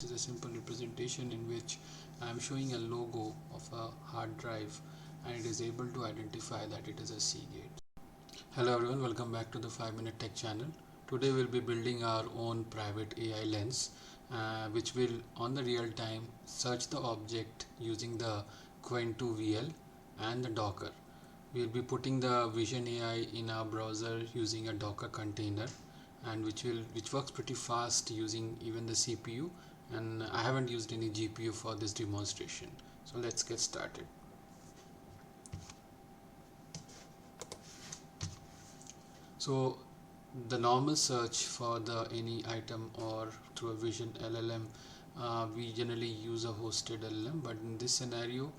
This is a simple representation in which I am showing a logo of a hard drive and it is able to identify that it is a Seagate. Hello everyone, welcome back to the 5-Minute Tech channel. Today we'll be building our own private AI lens which will on the real time search the object using the Qwen2-VL and the Docker. We'll be putting the Vision AI in our browser using a Docker container, and which works pretty fast using even the CPU, and I haven't used any GPU for this demonstration. So let's get started. So the normal search for any item or through a Vision LLM, we generally use a hosted LLM, but in this scenario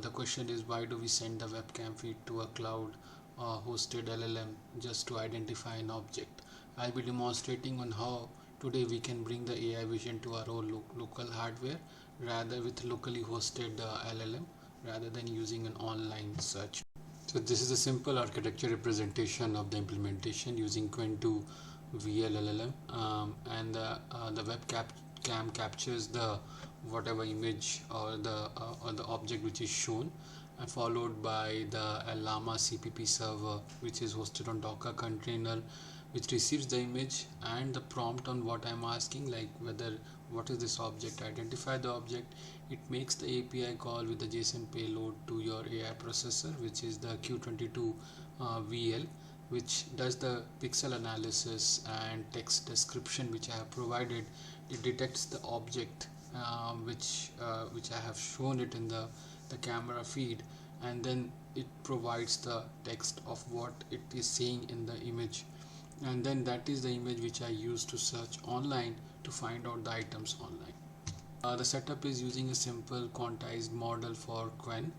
the question is, why do we send the webcam feed to a cloud hosted LLM just to identify an object? I'll be demonstrating on how today we can bring the AI vision to our own local hardware rather with locally hosted LLM rather than using an online search. So this is a simple architecture representation of the implementation using Qwen2-VL LLM, and the webcam captures the whatever image or the object which is shown, and followed by the Llama CPP server which is hosted on Docker container, which receives the image and the prompt on what I'm asking, like what is this object, identify the object. It makes the API call with the JSON payload to your AI processor, which is the Qwen2-VL, which does the pixel analysis and text description which I have provided. It detects the object which I have shown it in the camera feed, and then it provides the text of what it is saying in the image, and then that is the image which I use to search online to find out the items online. The setup is using a simple quantized model for Qwen.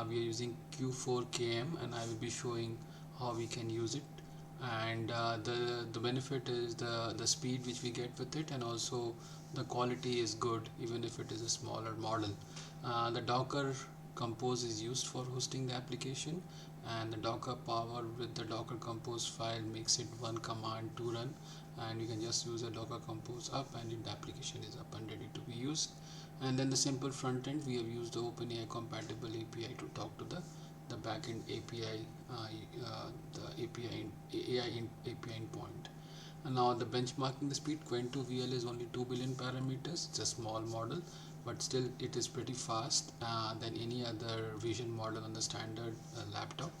We are using Q4KM, and I will be showing how we can use it. And the benefit is the speed which we get with it, and also the quality is good even if it is a smaller model. The Docker Compose is used for hosting the application, and the Docker power with the Docker Compose file makes it one command to run, and you can just use a Docker Compose up and the application is up and ready to be used. And then the simple front end, we have used the OpenAI compatible API to talk to the backend API, the AI API endpoint. And now the benchmarking the speed, Qwen2-VL is only 2 billion parameters. It's a small model, but still it is pretty fast than any other vision model on the standard laptop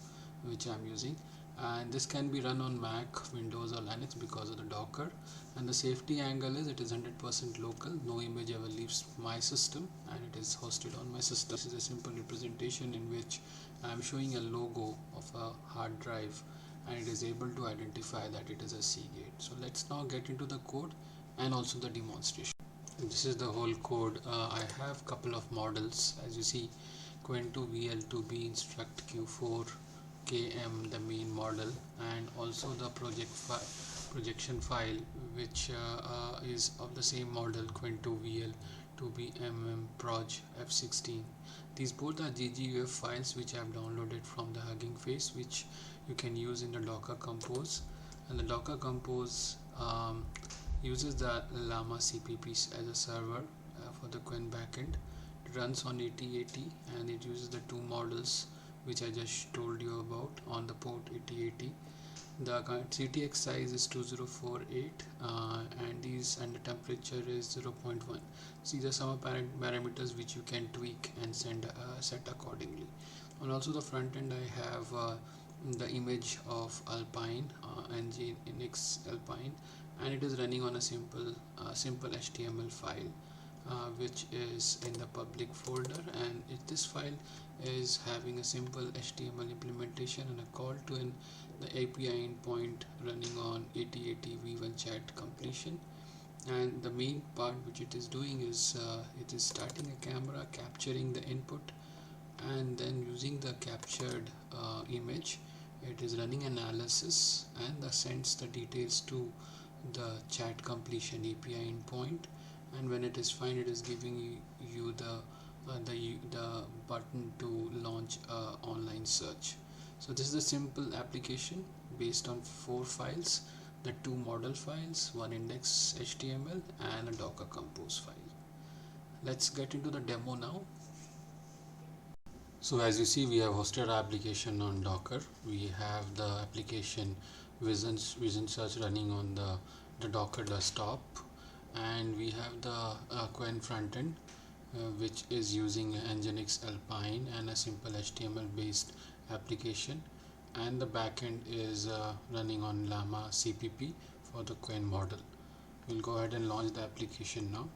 which I'm using. And this can be run on Mac, Windows or Linux because of the Docker. And the safety angle is it is 100% local, no image ever leaves my system, and it is hosted on my system. This is a simple representation in which I'm showing a logo of a hard drive, and it is able to identify that it is a Seagate. So let's now get into the code and also the demonstration. This is the whole code. I have couple of models, as you see, Qwen2-VL to be instruct Q4KM, the main model, and also the projection file which is of the same model, Qwen2-VL to be proj f16. These both are gguf files which I have downloaded from the Hugging Face, which you can use in the Docker Compose. And the Docker Compose uses the Llama CPP as a server for the Qwen backend. It runs on 8080 and it uses the two models which I just told you about on the port 8080. The CTX size is 2048 and the temperature is 0.1. These are some parameters which you can tweak and set accordingly. And also the front end, I have the image of Alpine, Nginx Alpine, and it is running on a simple HTML file which is in the public folder, and this file is having a simple HTML implementation and a call to the API endpoint running on 8080 V1 chat completion. And the main part which it is doing is it is starting a camera, capturing the input, and then using the captured image it is running analysis and sends the details to the chat completion API endpoint, and when it is fine it is giving you the button to launch online search. So this is a simple application based on 4 files, the 2 model files, 1 index HTML and a Docker Compose file. Let's get into the demo now. So as you see, we have hosted our application on Docker. We have the application Vision Search running on the Docker desktop, and we have the Qwen frontend, which is using Nginx Alpine and a simple HTML based application, and the backend is running on Llama CPP for the Qwen model. We'll go ahead and launch the application now.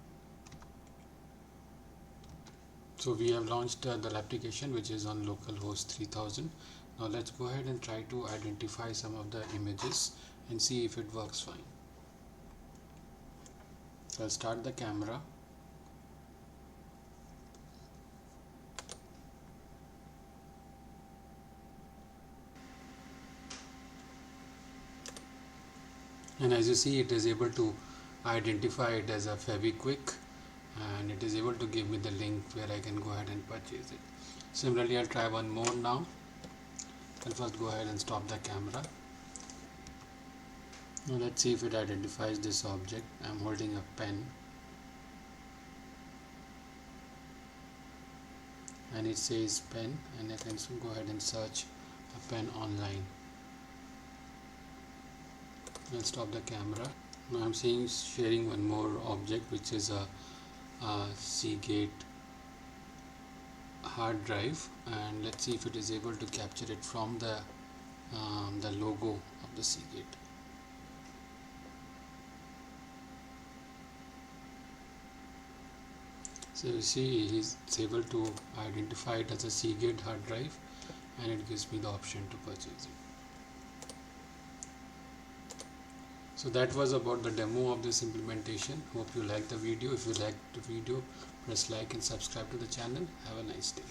So we have launched the application, which is on localhost 3000. Now let's go ahead and try to identify some of the images and see if it works fine. So I'll start the camera. And as you see, it is able to identify it as a Feviquick, and it is able to give me the link where I can go ahead and purchase it. Similarly, I'll try one more now. I'll first go ahead and stop the camera. Now let's see if it identifies this object. I'm holding a pen, and it says pen, and I can go ahead and search a pen online. I'll stop the camera. Now I'm sharing one more object, which is a Seagate hard drive, and let's see if it is able to capture it from the logo of the Seagate. So you see, it's able to identify it as a Seagate hard drive, and it gives me the option to purchase it. So that was about the demo of this implementation. Hope you liked the video. If you liked the video, press like and subscribe to the channel. Have a nice day.